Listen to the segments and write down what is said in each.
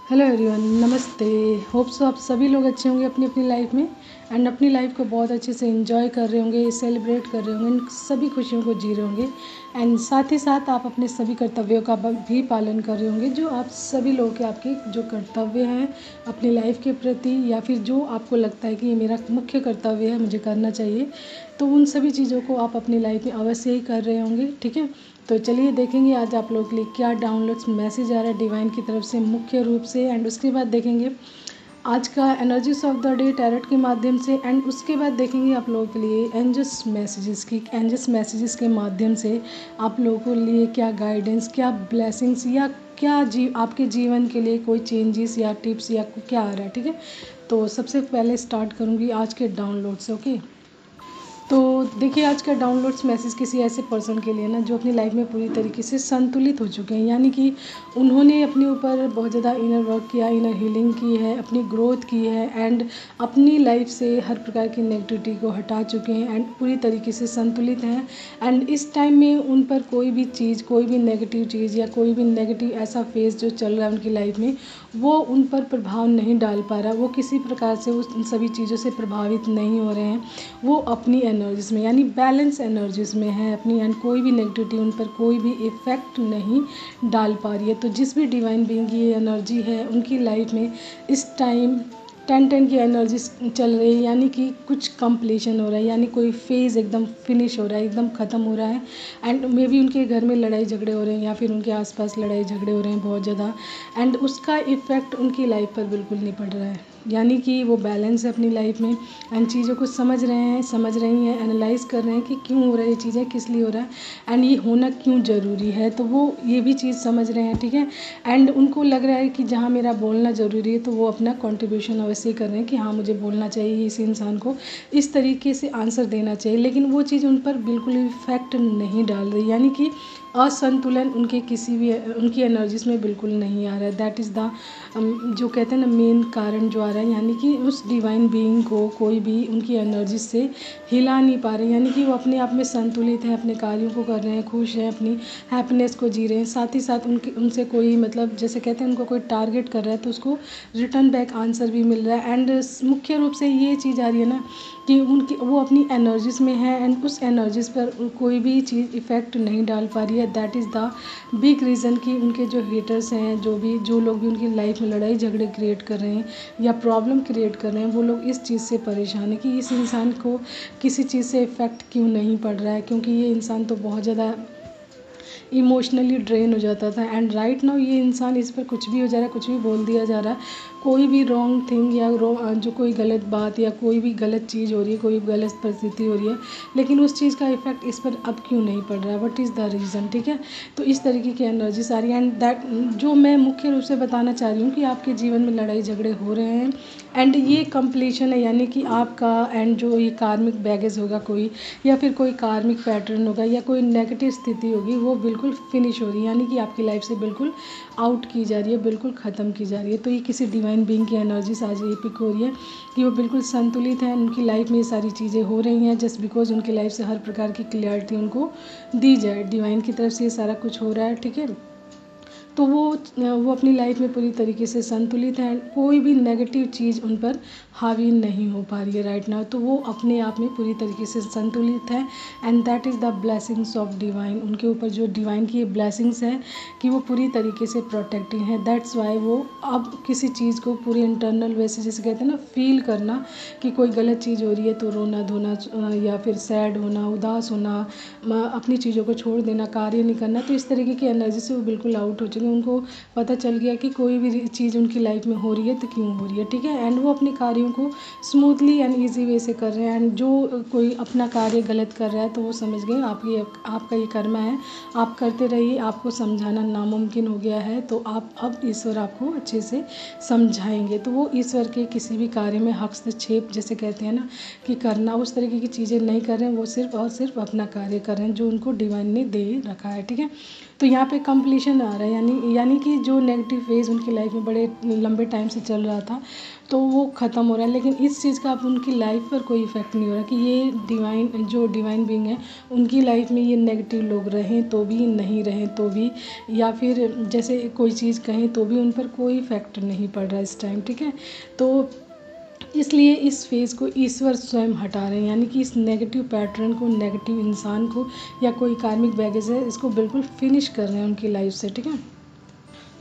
Hello everyone, नमस्ते। Hope so आप सभी लोग अच्छे होंगे अपनी अपनी लाइफ में एंड अपनी लाइफ को बहुत अच्छे से एंजॉय कर रहे होंगे, सेलिब्रेट कर रहे होंगे, इन सभी खुशियों को जी रहे होंगे एंड साथ ही साथ आप अपने सभी कर्तव्यों का भी पालन कर रहे होंगे, जो आप सभी लोगों के आपके जो कर्तव्य हैं अपनी लाइफ के प्रति, या फिर जो आपको लगता है कि ये मेरा मुख्य कर्तव्य है, मुझे करना चाहिए, तो उन सभी चीज़ों को आप अपनी लाइफ में अवश्य ही कर रहे होंगे। ठीक है, तो चलिए देखेंगे आज आप लोगों के लिए क्या डाउनलोड्स मैसेज आ रहा है डिवाइन की तरफ से मुख्य रूप से, एंड उसके बाद देखेंगे आज का energies of the day tarot के माध्यम से, एंड उसके बाद देखेंगे आप लोगों के लिए एंजल्स मैसेजेस के माध्यम से आप लोगों के लिए क्या गाइडेंस, क्या ब्लेसिंग्स, या क्या आपके जीवन के लिए कोई चेंजेस या टिप्स या क्या आ रहा है। ठीक है, तो सबसे पहले स्टार्ट करूँगी आज के डाउनलोड से। ओके, तो देखिए आज का डाउनलोड्स मैसेज किसी ऐसे पर्सन के लिए ना जो अपनी लाइफ में पूरी तरीके से संतुलित हो चुके हैं, यानी कि उन्होंने अपने ऊपर बहुत ज़्यादा इनर वर्क किया, इनर हीलिंग की है, अपनी ग्रोथ की है एंड अपनी लाइफ से हर प्रकार की नेगेटिविटी को हटा चुके हैं एंड पूरी तरीके से संतुलित हैं। एंड इस टाइम में उन पर कोई भी चीज़, कोई भी नेगेटिव चीज़ या कोई भी नेगेटिव ऐसा फेज जो चल रहा है उनकी लाइफ में, वो उन पर प्रभाव नहीं डाल पा रहा। वो किसी प्रकार से उन सभी चीज़ों से प्रभावित नहीं हो रहे हैं। वो अपनी एनर्जीज में यानी बैलेंस एनर्जीज में है अपनी, एंड कोई भी नेगेटिविटी उन पर कोई भी इफ़ेक्ट नहीं डाल पा रही है। तो जिस भी डिवाइन बीइंग की एनर्जी है उनकी लाइफ में इस टाइम 10-10 की एनर्जी चल रही है, यानी कि कुछ कंप्लीशन हो रहा है, यानी कोई फेज़ एकदम फिनिश हो रहा है, एकदम ख़त्म हो रहा है। एंड मे बी उनके घर में लड़ाई झगड़े हो रहे हैं या फिर उनके आसपास लड़ाई झगड़े हो रहे हैं बहुत ज़्यादा, एंड उसका इफ़ेक्ट उनकी लाइफ पर बिल्कुल नहीं पड़ रहा है। यानी कि वो बैलेंस है अपनी लाइफ में एंड चीज़ों को समझ रही हैं, एनालाइज कर रहे हैं कि क्यों हो रहा है ये चीज़ें, किस लिए हो रहा है एंड ये होना क्यों ज़रूरी है। तो वो ये भी चीज़ समझ रहे हैं। ठीक है, एंड उनको लग रहा है कि जहाँ मेरा बोलना ज़रूरी है तो वो अपना कंट्रीब्यूशन अवश्य कर रहे हैं कि हाँ मुझे बोलना चाहिए, इस इंसान को इस तरीके से आंसर देना चाहिए, लेकिन वो चीज़ उन पर बिल्कुल इफेक्ट नहीं डाल रही, यानी कि असंतुलन उनके किसी भी उनकी एनर्जीज में बिल्कुल नहीं आ रहा है। दैट इज़ द जो कहते हैं ना मेन कारण जो आ रहा है, यानी कि उस डिवाइन बीइंग को कोई भी उनकी एनर्जी से हिला नहीं पा रहे, यानी कि वो अपने आप में संतुलित हैं, अपने कार्यों को कर रहे हैं, खुश हैं, अपनी हैप्पीनेस को जी रहे हैं। साथ ही साथ उनसे कोई मतलब जैसे कहते हैं उनको कोई टारगेट कर रहा है तो उसको रिटर्न बैक आंसर भी मिल रहा है। एंड मुख्य रूप से ये चीज़ आ रही है ना कि उनकी वो अपनी एनर्जीज में है एंड उस एनर्जीज पर कोई भी चीज़ इफ़ेक्ट नहीं डाल पा रही है। That is the big reason कि उनके जो हेटर्स हैं, जो लोग भी उनकी लाइफ में लड़ाई झगड़े क्रिएट कर रहे हैं या प्रॉब्लम क्रिएट कर रहे हैं, वो लोग इस चीज़ से परेशान है कि इस इंसान को किसी चीज़ से इफ़ेक्ट क्यों नहीं पड़ रहा है, क्योंकि ये इंसान तो बहुत ज़्यादा इमोशनली ड्रेन हो जाता था एंड राइट नाउ ये इंसान इस पर कुछ भी हो जा रहा है, कुछ भी बोल दिया जा रहा है, कोई भी रॉन्ग थिंग या जो कोई गलत बात या कोई भी गलत चीज़ हो रही है, कोई गलत परिस्थिति हो रही है, लेकिन उस चीज़ का इफेक्ट इस पर अब क्यों नहीं पड़ रहा है, व्हाट इज़ द रीज़न। ठीक है, तो इस तरीके की एनर्जीज आ रही है एंड दैट जो मैं मुख्य रूप से बताना चाह रही हूँ कि आपके जीवन में लड़ाई झगड़े हो रहे हैं एंड ये कंप्लीशन है, यानी कि आपका एंड जो ये कार्मिक बैगेज होगा कोई, या फिर कोई कार्मिक पैटर्न होगा या कोई नेगेटिव स्थिति होगी, वो बिल्कुल फिनिश हो रही है, यानी कि आपकी लाइफ से बिल्कुल आउट की जा रही है, बिल्कुल ख़त्म की जा रही है। तो ये किसी डिवाइन बीइंग की एनर्जीज आज ये पिक हो रही है कि वो बिल्कुल संतुलित हैं, उनकी लाइफ में ये सारी चीज़ें हो रही हैं जस्ट बिकॉज उनकी लाइफ से हर प्रकार की क्लियरिटी उनको दी जाए, डिवाइन की तरफ से ये सारा कुछ हो रहा है। ठीक है, तो वो अपनी लाइफ में पूरी तरीके से संतुलित हैं, कोई भी नेगेटिव चीज़ उन पर हावी नहीं हो पा रही है राइट नाउ। तो वो अपने आप में पूरी तरीके से संतुलित है and that is the blessings of divine. उनके ऊपर जो डिवाइन की ब्लेसिंग्स है कि वो पूरी तरीके से प्रोटेक्टिंग है। दैट्स वाई वो अब किसी चीज़ को पूरी इंटरनल वैसे जैसे कहते हैं ना फील करना कि कोई गलत चीज़ हो रही है तो रोना धोना या फिर सैड होना, उदास होना, अपनी चीज़ों को छोड़ देना, कार्य नहीं करना, तो इस तरीके की एनर्जी से वो बिल्कुल आउट हो चुके हैं। उनको पता चल गया कि कोई भी चीज़ उनकी लाइफ में हो रही है तो क्यों हो रही है। ठीक है, एंड वो अपने कार्यों को स्मूथली एंड इजी वे से कर रहे हैं एंड जो कोई अपना कार्य गलत कर रहा है तो वो समझ गए आपका ये कर्म है, आप करते रहिए, आपको समझाना नामुमकिन हो गया है, तो आप अब ईश्वर आपको अच्छे से समझाएंगे। तो वो ईश्वर के किसी भी कार्य में हस्तक्षेप जैसे कहते हैं ना कि करना, उस तरीके की चीज़ें नहीं कर रहे हैं, वो सिर्फ और सिर्फ अपना कार्य कर रहे हैं जो उनको डिवाइन ने दे रखा है। ठीक है, तो यहाँ पे कंप्लीशन आ रहा है, यानी कि जो नेगेटिव फेज़ उनकी लाइफ में बड़े लंबे टाइम से चल रहा था तो वो ख़त्म हो रहा है। लेकिन इस चीज़ का अब उनकी लाइफ पर कोई इफ़ेक्ट नहीं हो रहा कि ये डिवाइन बीइंग है उनकी लाइफ में ये नेगेटिव लोग रहें तो भी, नहीं रहें तो भी, या फिर जैसे कोई चीज़ कहें तो भी उन पर कोई इफ़ेक्ट नहीं पड़ रहा इस टाइम, ठीक है। तो इसलिए इस फेज़ को ईश्वर स्वयं हटा रहे हैं, यानी कि इस नेगेटिव पैटर्न को, नेगेटिव इंसान को या कोई कार्मिक बैगेज है इसको बिल्कुल फिनिश कर रहे हैं उनकी लाइफ से, ठीक है।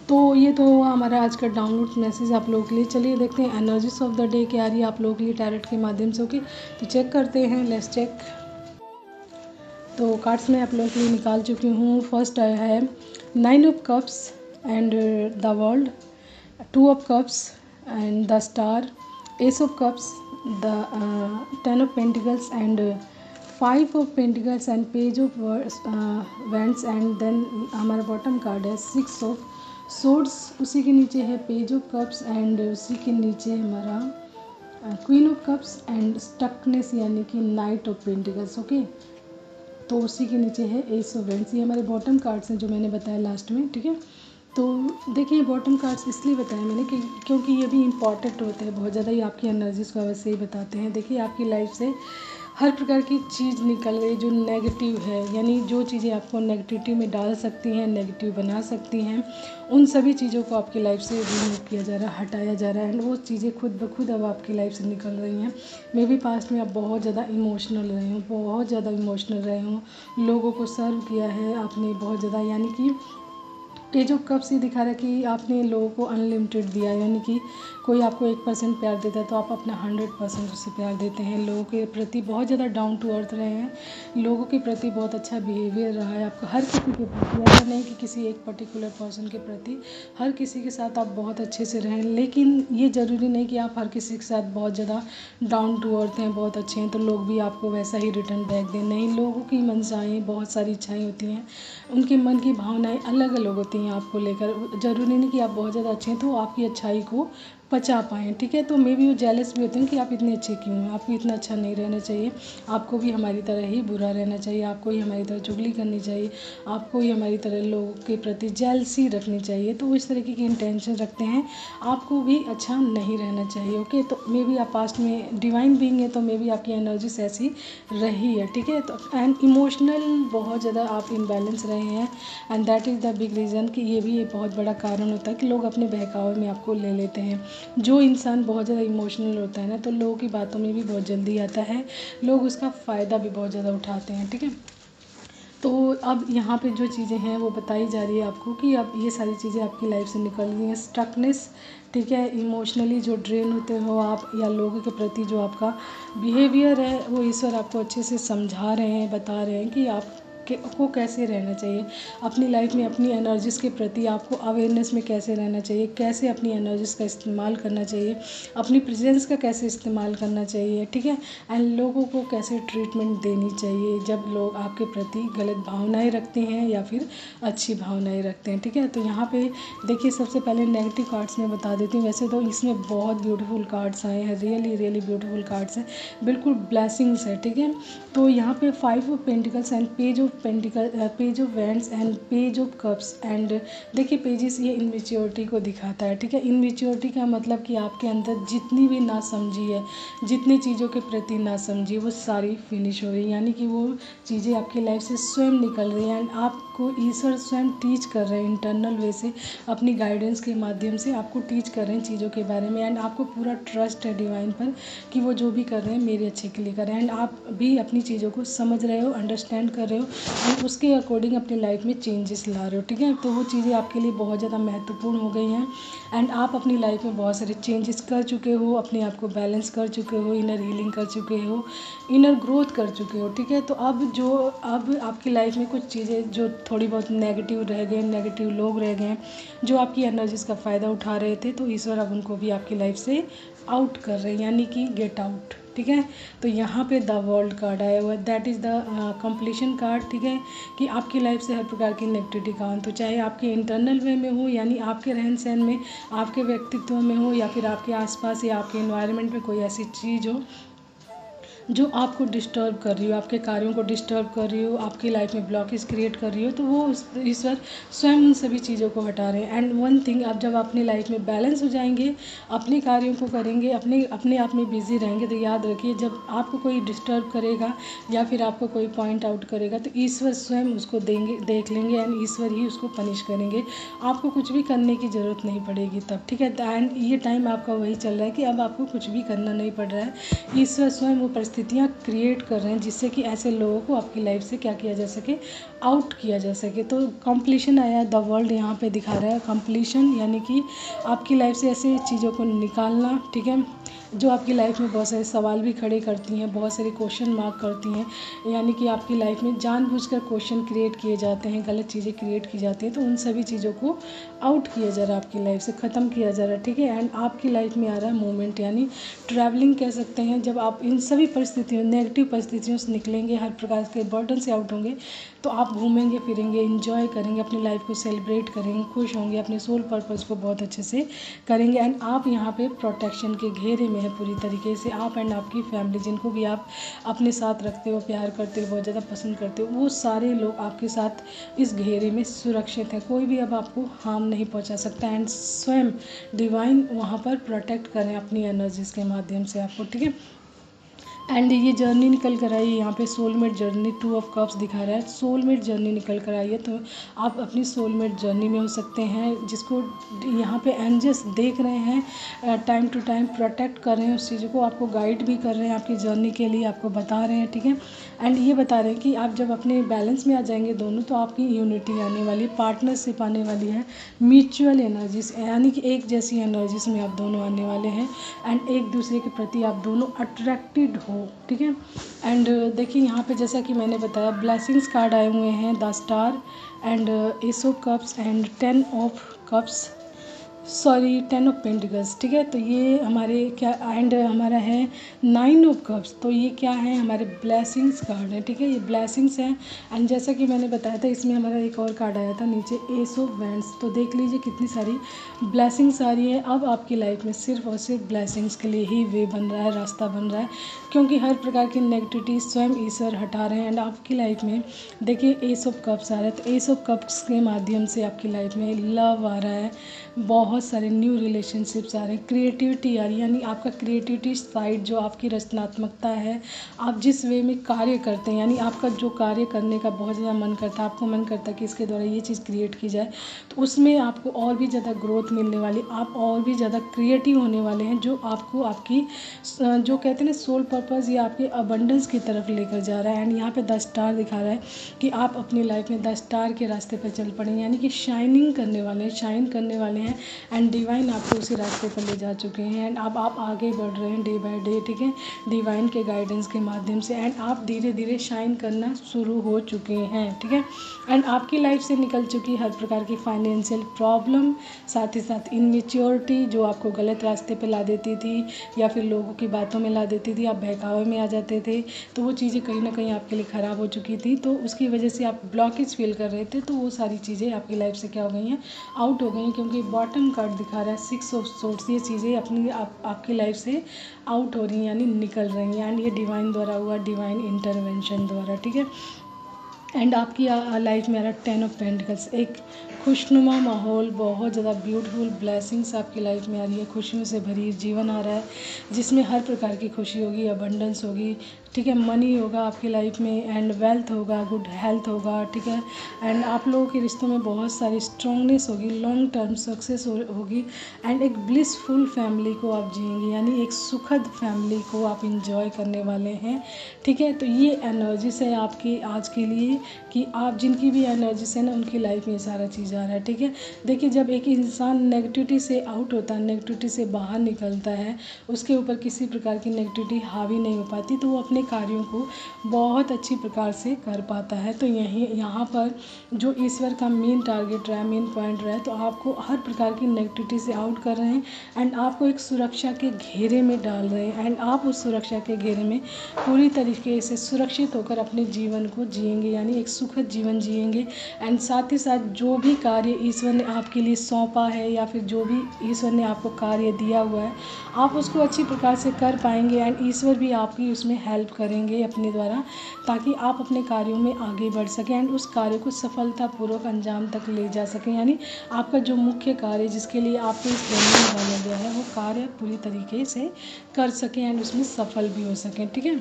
तो ये तो हुआ हमारा आज का डाउनलोड मैसेज आप लोगों के लिए। चलिए देखते हैं एनर्जीज ऑफ द डे क्या आ रही है आप लोगों के लिए टैरोट के माध्यम से। ओके, तो चेक करते हैं, लेट्स चेक। तो कार्ड्स मैं आप लोगों के लिए निकाल चुकी हूँ। फर्स्ट आया है 9 of cups and the world, 2 of cups and the star, ace of cups, the 10 of pentacles and 5 of pentacles and page of wands and then हमारा बॉटम कार्ड है 6 ऑफ सोर्ड्स, उसी के नीचे है पेज ऑफ कप्स एंड उसी के नीचे हमारा queen of cups and stuckness यानी कि नाइट ऑफ पेंटिकल्स। ओके, तो उसी के नीचे है एस ऑफ वैंड्स। ये हमारे बॉटम कार्ड्स हैं जो मैंने बताया लास्ट में, ठीक है। तो देखिए बॉटम कार्ड्स इसलिए बताया मैंने कि क्योंकि ये भी इम्पॉर्टेंट होते हैं बहुत ज़्यादा, ये आपकी एनर्जीज को वैसे ही बताते हैं। देखिए आपकी लाइफ से हर प्रकार की चीज़ निकल रही जो नेगेटिव है, यानी जो चीज़ें आपको नेगेटिविटी में डाल सकती हैं, नेगेटिव बना सकती हैं, उन सभी चीज़ों को आपकी लाइफ से रिमूव किया जा रहा है, हटाया जा रहा है। एंड वो चीज़ें खुद ब खुद अब आपकी लाइफ से निकल रही हैं। मे भी पास्ट में आप बहुत ज़्यादा इमोशनल रहे हो, बहुत ज़्यादा इमोशनल रहे हो, लोगों को सर्व किया है आपने बहुत ज़्यादा, यानी कि पेज ऑफ कप्स ये दिखा रहा है कि आपने लोगों को अनलिमिटेड दिया, यानी कि कोई आपको 1% प्यार देता है तो आप अपना 100% उससे प्यार देते हैं। लोगों के प्रति बहुत ज़्यादा डाउन टू अर्थ रहे हैं, लोगों के प्रति बहुत अच्छा बिहेवियर रहा है आपका, हर किसी के प्रति, ऐसा नहीं कि किसी एक पर्टिकुलर पर्सन के प्रति, हर किसी के साथ आप बहुत अच्छे से रहें। लेकिन ये ज़रूरी नहीं कि आप हर किसी के साथ बहुत ज़्यादा डाउन टू अर्थ हैं, बहुत अच्छे हैं तो लोग भी आपको वैसा ही रिटर्न बैक दें। नहीं, लोगों की मंशाएँ, बहुत सारी इच्छाएँ होती हैं, उनके मन की भावनाएँ अलग अलग होती हैं आपको लेकर। ज़रूरी नहीं कि आप बहुत ज़्यादा अच्छे हैं तो आपकी अच्छाई को पचा पाएँ, ठीक है। तो मे भी वो जेलस भी होते हैं कि आप इतने अच्छे क्यों हैं, आपको इतना अच्छा नहीं रहना चाहिए, आपको भी हमारी तरह ही बुरा रहना चाहिए, आपको ही हमारी तरह चुगली करनी चाहिए, आपको ही हमारी तरह लोगों के प्रति जेलसी रखनी चाहिए। तो इस तरीके की इंटेंशन रखते हैं, आपको भी अच्छा नहीं रहना चाहिए। ओके, तो मे भी आप पास्ट में डिवाइन बीइंग है तो मे भी आपकी एनर्जीज ऐसी रही है, ठीक है। तो एंड इमोशनल बहुत ज़्यादा आप इम्बैलेंस रहे हैं and that is the big reason कि ये भी एक बहुत बड़ा कारण होता है कि लोग अपने बहकावे में आपको ले लेते हैं। जो इंसान बहुत ज़्यादा इमोशनल होता है ना तो लोगों की बातों में भी बहुत जल्दी आता है, लोग उसका फ़ायदा भी बहुत ज़्यादा उठाते हैं, ठीक है। तो अब यहाँ पे जो चीज़ें हैं वो बताई जा रही है आपको कि अब ये सारी चीज़ें आपकी लाइफ से निकल गई हैं। स्टकनेस, ठीक है, इमोशनली जो ड्रेन होते हो आप या लोगों के प्रति जो आपका बिहेवियर है वो ईश्वर आपको अच्छे से समझा रहे हैं, बता रहे हैं कि आप को कैसे रहना चाहिए अपनी लाइफ में, अपनी एनर्जीज़ के प्रति आपको अवेयरनेस में कैसे रहना चाहिए, कैसे अपनी एनर्जीज़ का इस्तेमाल करना चाहिए, अपनी प्रेजेंस का कैसे इस्तेमाल करना चाहिए, ठीक है। एंड लोगों को कैसे ट्रीटमेंट देनी चाहिए जब लोग आपके प्रति गलत भावनाएं रखते हैं या फिर अच्छी भावनाएं रखते हैं, ठीक है। तो यहाँ पे देखिए सबसे पहले नेगेटिव कार्ड्स में बता देती हूँ। वैसे तो इसमें बहुत ब्यूटीफुल कार्ड्स आए हैं, रियली रियली ब्यूटीफुल कार्ड्स हैं, बिल्कुल ब्लेसिंग्स है, ठीक है। तो यहाँ पे 5 of pentacles and page of page of wands and page of cups and देखिए पेजेस ये इनमेच्योरिटी को दिखाता है, ठीक है। इनमेच्योरिटी का मतलब कि आपके अंदर जितनी भी नासमझी है, जितनी चीज़ों के प्रति नासमझी वो सारी फिनिश हो रही है, यानी कि वो चीज़ें आपकी लाइफ से स्वयं निकल रही हैं एंड आपको ईश्वर स्वयं टीच कर रहे हैं इंटरनल वे से, अपनी गाइडेंस के माध्यम से आपको टीच कर रहे हैं चीज़ों के बारे में। एंड आपको पूरा ट्रस्ट है डिवाइन पर कि वो जो भी कर रहे हैं मेरे अच्छे के लिए कर रहे हैं एंड आप भी अपनी चीज़ों को समझ रहे हो, अंडरस्टैंड कर रहे हो एंड उसके अकॉर्डिंग अपनी लाइफ में चेंजेस ला रहे हो, ठीक है। तो वो चीज़ें आपके लिए बहुत ज़्यादा महत्वपूर्ण हो गई हैं एंड आप अपनी लाइफ में बहुत सारे चेंजेस कर चुके हो, अपने आप को बैलेंस कर चुके हो, इनर हीलिंग कर चुके हो, इनर ग्रोथ कर चुके हो, ठीक है। तो अब आपकी लाइफ में कुछ चीज़ें जो थोड़ी बहुत नेगेटिव रह गए, नेगेटिव लोग रह गए जो आपकी एनर्जीज़ का फ़ायदा उठा रहे थे, तो ईश्वर अब उनको भी आपकी लाइफ से आउट कर रहे हैं, यानी कि गेट आउट, ठीक है। तो यहाँ पे द वर्ल्ड कार्ड आया हुआ है, that is the completion card, ठीक है। कि आपकी लाइफ से हर प्रकार की नेगेटिविटी का अंत हो, चाहे आपके इंटरनल वे में हो, यानी आपके रहन सहन में, आपके व्यक्तित्व में हो, या फिर आपके आसपास या आपके एनवायरनमेंट में कोई ऐसी चीज़ हो जो आपको डिस्टर्ब कर रही हो, आपके कार्यों को डिस्टर्ब कर रही हो, आपकी लाइफ में ब्लॉकेज क्रिएट कर रही हो, तो वो ईश्वर स्वयं उन सभी चीज़ों को हटा रहे हैं। एंड वन थिंग, आप जब अपनी लाइफ में बैलेंस हो जाएंगे, अपने कार्यों को करेंगे, अपने आप में बिजी रहेंगे, तो याद रखिए जब आपको कोई डिस्टर्ब करेगा या फिर आपको कोई पॉइंट आउट करेगा तो ईश्वर स्वयं उसको देख लेंगे एंड ईश्वर ही उसको पनिश करेंगे। आपको कुछ भी करने की ज़रूरत नहीं पड़ेगी तब, ठीक है। एंड ये टाइम आपका वही चल रहा है कि अब आपको कुछ भी करना नहीं पड़ रहा है। ईश्वर स्वयं वो परिस्थितियाँ क्रिएट कर रहे हैं जिससे कि ऐसे लोगों को आपकी लाइफ से क्या किया जा सके, आउट किया जा सके। तो कंप्लीशन आया है, द वर्ल्ड यहाँ पे दिखा रहा है कंप्लीशन, यानी कि आपकी लाइफ से ऐसे चीज़ों को निकालना, ठीक है, जो आपकी लाइफ में बहुत सारे सवाल भी खड़े करती हैं, बहुत सारे क्वेश्चन मार्क करती हैं, यानी कि आपकी लाइफ में जानबूझकर क्वेश्चन क्रिएट किए जाते हैं, गलत चीज़ें क्रिएट की जाती हैं, तो उन सभी चीज़ों को आउट किया जा रहा है, आपकी लाइफ से ख़त्म किया जा रहा है, ठीक है। एंड आपकी लाइफ में आ रहा है मोमेंट, यानी ट्रैवलिंग कह सकते हैं। जब आप इन सभी परिस्थितियों, नेगेटिव परिस्थितियों से निकलेंगे, हर प्रकार के बर्डन से आउट होंगे, तो आप घूमेंगे फिरेंगे, इंजॉय करेंगे, अपनी लाइफ को सेलिब्रेट करेंगे, खुश होंगे, अपने सोल पर्पज़ को बहुत अच्छे से करेंगे। एंड आप यहाँ पे प्रोटेक्शन के घेरे में है पूरी तरीके से, आप एंड आपकी फैमिली, जिनको भी आप अपने साथ रखते हो, प्यार करते हो, बहुत ज़्यादा पसंद करते हो, वो सारे लोग आपके साथ इस घेरे में सुरक्षित हैं। कोई भी अब आपको हार्म नहीं पहुँचा सकता। एंड स्वयं डिवाइन वहाँ पर प्रोटेक्ट करें अपनी एनर्जीज़ के माध्यम से आपको, ठीक है। एंड ये जर्नी निकल कर आई है यहाँ पे, सोलमेट जर्नी, 2 ऑफ कप्स दिखा रहा है, सोलमेट जर्नी निकल कर आई है। तो आप अपनी सोलमेट जर्नी में हो सकते हैं, जिसको यहाँ पे एंजल्स देख रहे हैं, टाइम टू टाइम प्रोटेक्ट कर रहे हैं उस चीज़ को, आपको गाइड भी कर रहे हैं आपकी जर्नी के लिए, आपको बता रहे हैं, ठीक है। एंड ये बता रहे हैं कि आप जब अपने बैलेंस में आ जाएंगे दोनों, तो आपकी यूनिटी आने वाली, पार्टनरशिप आने वाली है, म्यूचुअल एनर्जीज, यानी कि एक जैसी एनर्जीज में आप दोनों आने वाले हैं। एंड एक दूसरे के प्रति आप दोनों अट्रैक्टेड हो, ठीक है। एंड देखिए यहाँ पे जैसा कि मैंने बताया, ब्लेसिंग्स कार्ड आए हुए हैं, the star and S of cups and 10 of cups, sorry 10 of pentacles, ठीक है। तो ये हमारे क्या, एंड हमारा है 9 ऑफ कप्स, तो ये क्या है, हमारे ब्लेसिंग्स कार्ड है, ठीक है, ये ब्लेसिंग्स हैं। एंड जैसा कि मैंने बताया था, इसमें हमारा एक और कार्ड आया था नीचे, एस ऑफ वैंड्स। तो देख लीजिए कितनी सारी ब्लेसिंग्स आ रही है। अब आपकी लाइफ में सिर्फ और सिर्फ ब्लेसिंग्स के लिए ही वे बन रहा है, रास्ता बन रहा है, क्योंकि हर प्रकार की नेगेटिविटी स्वयं ईश्वर हटा रहे हैं। एंड आपकी लाइफ में देखिए एस ऑफ कप्स आ रहा है, तो एस ऑफ कप्स के माध्यम से आपकी लाइफ में लव आ रहा है, बहुत सारे न्यू रिलेशनशिप्स आ रहे हैं, क्रिएटिविटी आ रही है, यानी आपका क्रिएटिविटी साइड, जो आपकी रचनात्मकता है, आप जिस वे में कार्य करते हैं, यानी आपका जो कार्य करने का बहुत ज़्यादा मन करता है, आपको मन करता है कि इसके द्वारा ये चीज़ क्रिएट की जाए, तो उसमें आपको और भी ज़्यादा ग्रोथ मिलने वाली, आप और भी ज़्यादा क्रिएटिव होने वाले हैं, जो आपको आपकी जो कहते हैं ना सोल पर्पज़, या आपके अबंडेंस की तरफ लेकर जा रहा है। एंड यहाँ पे द स्टार दिखा रहा है कि आप अपनी लाइफ में द स्टार के रास्ते पर चल पड़े, यानी कि शाइनिंग करने वाले हैं, शाइन करने वाले हैं। एंड डिवाइन आपको उसी रास्ते पर ले जा चुके हैं। एंड अब आप आगे बढ़ रहे हैं डे बाय डे, ठीक है, डिवाइन के गाइडेंस के माध्यम से। एंड आप धीरे धीरे शाइन करना शुरू हो चुके हैं, ठीक है। एंड आपकी लाइफ से निकल चुकी हर प्रकार की फाइनेंशियल प्रॉब्लम, साथ ही साथ इनमेच्योरिटी जो आपको गलत रास्ते पे ला देती थी, या फिर लोगों की बातों में ला देती थी, आप बहकावे में आ जाते थे, तो वो चीज़ें कहीं ना कहीं आपके लिए ख़राब हो चुकी थी, तो उसकी वजह से आप ब्लॉकेज फील कर रहे थे, तो वो सारी चीज़ें आपकी लाइफ से क्या हो गई हैं, आउट हो गई हैं। क्योंकि बॉटम कार्ड दिखा रहा है 6 ऑफ सोर्ट्स, ये चीज़ें अपनी आपकी लाइफ से आउट हो रही हैं, यानी निकल रही हैं। एंड ये डिवाइन द्वारा हुआ, डिवाइन इंटरवेंशन द्वारा, ठीक है। एंड आपकी लाइफ में आ रहा है 10 ऑफ पेंटिकल्स, एक खुशनुमा माहौल, बहुत ज़्यादा ब्यूटीफुल ब्लेसिंग्स आपकी लाइफ में आ रही है, खुशियों से भरी जीवन आ रहा है, जिसमें हर प्रकार की खुशी होगी, अबंडेंस होगी, ठीक है, मनी होगा आपकी लाइफ में, एंड वेल्थ होगा, गुड हेल्थ होगा, ठीक है। एंड आप लोगों के रिश्तों में बहुत सारी स्ट्रांगनेस होगी, लॉन्ग टर्म सक्सेस होगी, एंड एक ब्लिसफुल फैमिली को आप जिएंगे, यानी एक सुखद फैमिली को आप इंजॉय करने वाले हैं, ठीक है। तो ये एनर्जीज है आपकी आज के लिए, कि आप जिनकी भी एनर्जीज है ना, उनकी लाइफ में सारा चीज़ आ रहा है, ठीक है। देखिए जब एक इंसान नेगेटिविटी से आउट होता है, नेगेटिविटी से बाहर निकलता है, उसके ऊपर किसी प्रकार की नेगेटिविटी हावी नहीं हो पाती, तो वो अपने कार्यों को बहुत अच्छी प्रकार से कर पाता है। तो यहाँ पर जो ईश्वर का मेन टारगेट रहा है, मेन पॉइंट रहा है, तो आपको हर प्रकार की नेगेटिविटी से आउट कर रहे हैं, एंड आपको एक सुरक्षा के घेरे में डाल रहे हैं, एंड आप उस सुरक्षा के घेरे में पूरी तरीके से सुरक्षित होकर अपने जीवन को जिएंगे, यानी यानी एक सुखद जीवन जिएंगे। एंड साथ ही साथ जो भी कार्य ईश्वर ने आपके लिए सौंपा है या फिर जो भी ईश्वर ने आपको कार्य दिया हुआ है, आप उसको अच्छी प्रकार से कर पाएंगे। एंड ईश्वर भी आपकी उसमें हेल्प करेंगे अपने द्वारा, ताकि आप अपने कार्यों में आगे बढ़ सकें एंड उस कार्य को सफलतापूर्वक अंजाम तक ले जा सकें। यानी आपका जो मुख्य कार्य जिसके लिए आपको इस दुनिया में डाला गया है, वो कार्य पूरी तरीके से कर सकें एंड उसमें सफल भी हो सकें। ठीक है,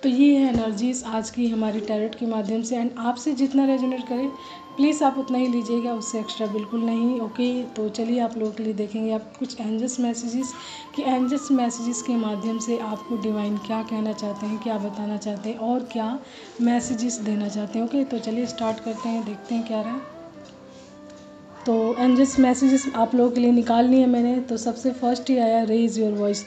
तो ये है एनर्जीज आज की हमारी टैरोट के माध्यम से। एंड आपसे जितना रेजोनेट करे प्लीज़ आप उतना ही लीजिएगा, उससे एक्स्ट्रा बिल्कुल नहीं। ओके, तो चलिए आप लोगों के लिए देखेंगे आप कुछ एंजल्स मैसेजेस कि एंजल्स मैसेजेस के माध्यम से आपको डिवाइन क्या कहना चाहते हैं, क्या बताना चाहते हैं और क्या मैसेजेस देना चाहते हैं। ओके, तो चलिए स्टार्ट करते हैं, देखते हैं क्या रहा। तो एंजल्स मैसेजेस आप लोगों के लिए निकाल लिए मैंने। तो सबसे फर्स्ट ही आया रेज योर वॉइस।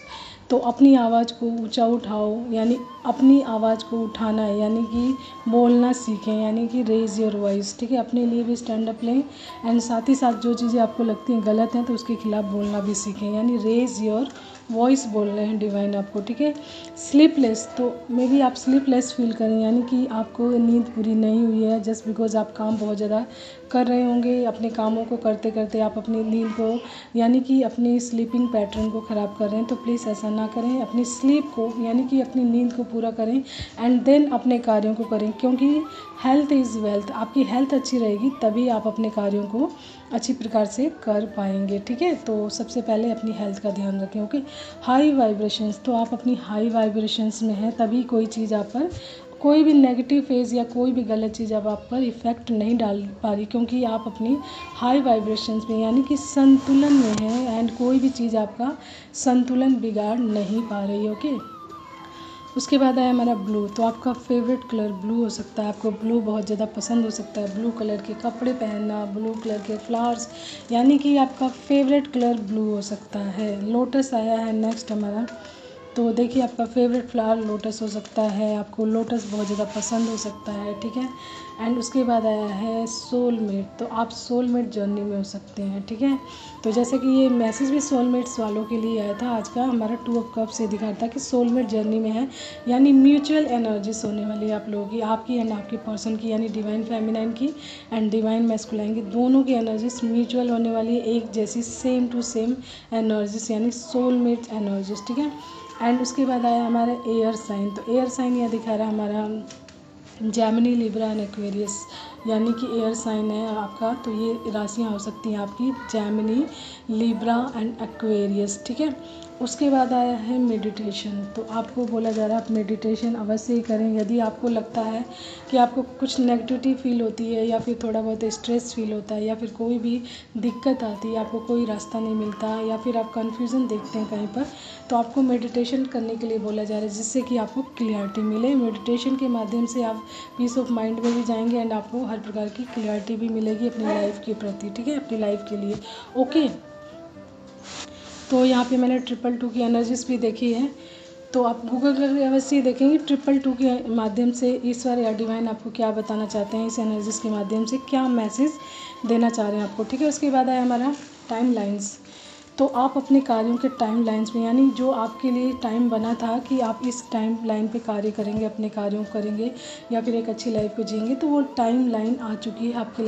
तो अपनी आवाज़ को ऊंचा उठाओ, यानी अपनी आवाज़ को उठाना है, यानी कि बोलना सीखें, यानी कि रेज योर वॉइस। ठीक है, अपने लिए भी स्टैंड अप लें एंड साथ ही साथ जो चीज़ें आपको लगती हैं गलत हैं तो उसके खिलाफ बोलना भी सीखें, यानी रेज योर वॉइस बोल रहे हैं डिवाइन आपको। ठीक है, स्लीपलेस, तो मे बी आप स्लीपलेस फील करें, यानी कि आपको नींद पूरी नहीं हुई है जस्ट बिकॉज आप काम बहुत ज़्यादा कर रहे होंगे। अपने कामों को करते करते आप अपनी नींद को, यानी कि अपनी स्लीपिंग पैटर्न को ख़राब कर रहे हैं। तो प्लीज़ ऐसा ना करें, अपनी स्लीप को यानी कि अपनी नींद को पूरा करें एंड देन अपने कार्यों को करें, क्योंकि हेल्थ इज़ वेल्थ। आपकी हेल्थ अच्छी रहेगी तभी आप अपने कार्यों को अच्छी प्रकार से कर पाएंगे। ठीक है, तो सबसे पहले अपनी हेल्थ का ध्यान रखें। ओके, हाई वाइब्रेशंस, तो आप अपनी हाई वाइब्रेशंस में हैं तभी कोई चीज़ आप पर, कोई भी नेगेटिव फेज़ या कोई भी गलत चीज़ अब आप पर इफ़ेक्ट नहीं डाल पा रही, क्योंकि आप अपनी हाई वाइब्रेशंस में यानी कि संतुलन में हैं एंड कोई भी चीज़ आपका संतुलन बिगाड़ नहीं पा रही। ओके, उसके बाद आया हमारा ब्लू। तो आपका फेवरेट कलर ब्लू हो सकता है, आपको ब्लू बहुत ज़्यादा पसंद हो सकता है, ब्लू कलर के कपड़े पहनना, ब्लू कलर के फ्लावर्स, यानी कि आपका फेवरेट कलर ब्लू हो सकता है। लोटस आया है नेक्स्ट हमारा। तो देखिए आपका फेवरेट फ्लावर लोटस हो सकता है, आपको लोटस बहुत ज़्यादा पसंद हो सकता है। ठीक है, एंड उसके बाद आया है सोलमेट। तो आप सोलमेट जर्नी में हो सकते हैं। ठीक है, तो जैसे कि ये मैसेज भी सोलमेट्स वालों के लिए आया था आज का हमारा 2 ऑफ कप से दिखा था कि सोलमेट जर्नी में है, यानी म्यूचुअल एनर्जीज होने वाली है आप लोगों की, आपकी एंड आपके पर्सन की, यानी डिवाइन फेमिनाइन की एंड डिवाइन मैस्कुलाइन की, दोनों की एनर्जीज म्यूचुअल होने वाली है, एक जैसी सेम टू सेम एनर्जीज, यानी सोलमेट एनर्जीज। ठीक है, एंड उसके बाद आया हमारा एयर साइन। तो एयर साइन यह दिखा रहा है हमारा जेमिनी, लिब्रा एंड एक्वेरियस, यानी कि एयर साइन है आपका। तो ये राशियाँ हो सकती हैं आपकी जेमिनी, लिब्रा एंड एक्वेरियस। ठीक है, उसके बाद आया है मेडिटेशन। तो आपको बोला जा रहा है आप मेडिटेशन अवश्य ही करें। यदि आपको लगता है कि आपको कुछ नेगेटिविटी फील होती है या फिर थोड़ा बहुत स्ट्रेस फील होता है या फिर कोई भी दिक्कत आती है, आपको कोई रास्ता नहीं मिलता या फिर आप कन्फ्यूज़न देखते हैं कहीं पर, तो आपको मेडिटेशन करने के लिए बोला जा रहा है, जिससे कि आपको क्लियरिटी मिले। मेडिटेशन के माध्यम से आप पीस ऑफ माइंड में भी जाएंगे एंड आपको हर प्रकार की क्लियरिटी भी मिलेगी अपनी लाइफ के प्रति। ठीक है, अपनी लाइफ के लिए। ओके, तो यहाँ पे मैंने 222 की एनर्जीज भी देखी है। तो आप गूगल करके अवश्य देखेंगे 222 के माध्यम से ईश्वर या डिवाइन आपको क्या बताना चाहते हैं, इस एनर्जीज के माध्यम से क्या मैसेज देना चाह रहे हैं आपको। ठीक है, उसके बाद आया हमारा टाइम लाइन्स। तो आप अपने कार्यों के टाइम लाइन्स में, यानी जो आपके लिए टाइम बना था कि आप इस टाइम लाइन पे कार्य करेंगे, अपने कार्यों को करेंगे या फिर एक अच्छी लाइफ को जिएंगे, तो वो टाइम लाइन आ चुकी है आपकी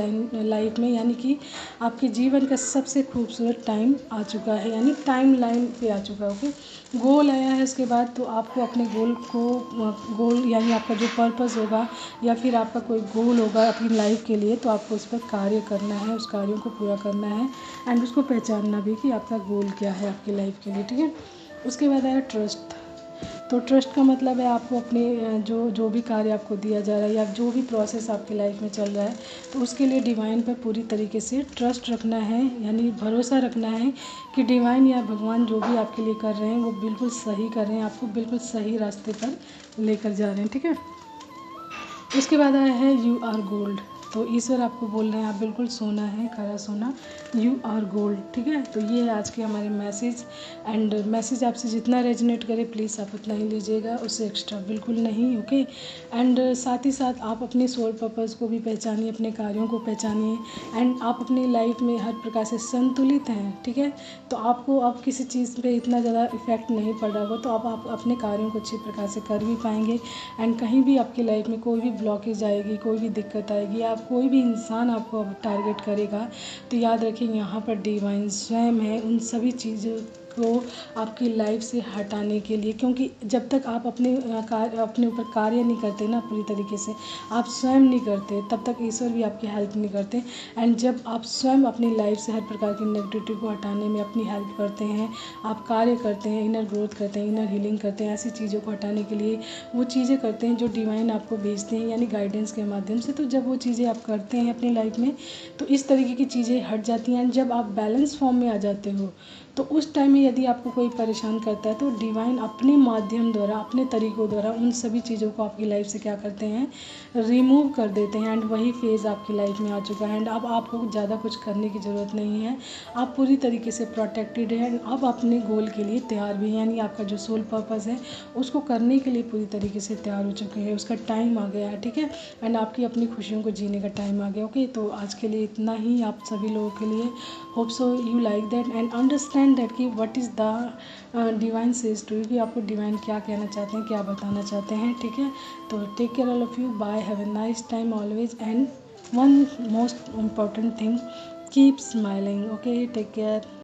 लाइफ में, यानी कि आपके जीवन का सबसे खूबसूरत टाइम आ चुका है, यानी टाइम लाइन पे आ चुका है। ओके, गोल आया है उसके बाद। तो आपको अपने गोल यानी आपका जो पर्पस होगा या फिर आपका कोई गोल होगा अपनी लाइफ के लिए, तो आपको उस पर कार्य करना है, उस कार्यों को पूरा करना है एंड उसको पहचानना भी कि आपका गोल क्या है आपकी लाइफ के लिए। ठीक है, उसके बाद आया ट्रस्ट। तो ट्रस्ट का मतलब है आपको अपने जो भी कार्य आपको दिया जा रहा है या जो भी प्रोसेस आपकी लाइफ में चल रहा है, तो उसके लिए डिवाइन पर पूरी तरीके से ट्रस्ट रखना है, यानी भरोसा रखना है कि डिवाइन या भगवान जो भी आपके लिए कर रहे हैं वो बिल्कुल सही कर रहे हैं, आपको बिल्कुल सही रास्ते पर लेकर जा रहे हैं। ठीक है, उसके बाद आया है यू आर गोल्ड। तो ईश्वर आपको बोल रहे हैं आप बिल्कुल सोना है, खरा सोना, यू आर गोल्ड। ठीक है, तो ये है आज के हमारे मैसेज। एंड मैसेज आपसे जितना रेजोनेट करे प्लीज़ आप उतना ही लीजिएगा, उससे एक्स्ट्रा बिल्कुल नहीं। ओके, एंड साथ ही साथ आप अपने सोल पर्पज़ को भी पहचानिए, अपने कार्यों को पहचानिए, एंड आप अपनी लाइफ में हर प्रकार से संतुलित हैं। ठीक है, तो आपको अब किसी चीज़ पे इतना ज़्यादा इफेक्ट नहीं पड़ रहा होगा, तो आप अपने कार्यों को अच्छी प्रकार से कर भी पाएंगे। एंड कहीं भी आपकी लाइफ में कोई भी ब्लॉकेज आएगी, कोई भी दिक्कत आएगी, या कोई भी इंसान आपको अब टारगेट करेगा, तो याद रखिए यहाँ पर डिवाइन स्वयं है उन सभी चीज़ों को आपकी लाइफ से हटाने के लिए। क्योंकि जब तक आप अपने ऊपर कार्य नहीं करते ना पूरी तरीके से, आप स्वयं नहीं करते, तब तक ईश्वर भी आपकी हेल्प नहीं करते। एंड जब आप स्वयं अपनी लाइफ से हर प्रकार की नेगेटिविटी को हटाने में अपनी हेल्प करते हैं, आप कार्य करते हैं, इनर ग्रोथ करते हैं, इनर हीलिंग करते हैं, ऐसी चीज़ों को हटाने के लिए वो चीज़ें करते हैं जो डिवाइन आपको भेजते हैं, यानी गाइडेंस के माध्यम से। तो जब वो चीज़ें आप करते हैं अपनी लाइफ में, तो इस तरीके की चीज़ें हट जाती हैं। जब आप बैलेंस फॉर्म में आ जाते हो, तो उस टाइम में यदि आपको कोई परेशान करता है, तो डिवाइन अपने माध्यम द्वारा, अपने तरीक़ों द्वारा उन सभी चीज़ों को आपकी लाइफ से क्या करते हैं, रिमूव कर देते हैं। एंड वही फेज़ आपकी लाइफ में आ चुका है। एंड अब आपको ज़्यादा कुछ करने की ज़रूरत नहीं है, आप पूरी तरीके से प्रोटेक्टेड हैं। अब अपने गोल के लिए तैयार भी हैं, यानी आपका जो सोल पर्पज़ है उसको करने के लिए पूरी तरीके से तैयार हो चुके हैं, उसका टाइम आ गया है। ठीक है, एंड आपकी अपनी खुशियों को जीने का टाइम आ गया। ओके, तो आज के लिए इतना ही आप सभी लोगों के लिए। Hope so you like that and understand that कि what is the divine says to you, कि आपको डिवाइन क्या कहना चाहते हैं, क्या बताना चाहते हैं। ठीक है, तो take care all of you, bye, have a nice time always, and one most important thing, keep smiling. Okay, take care.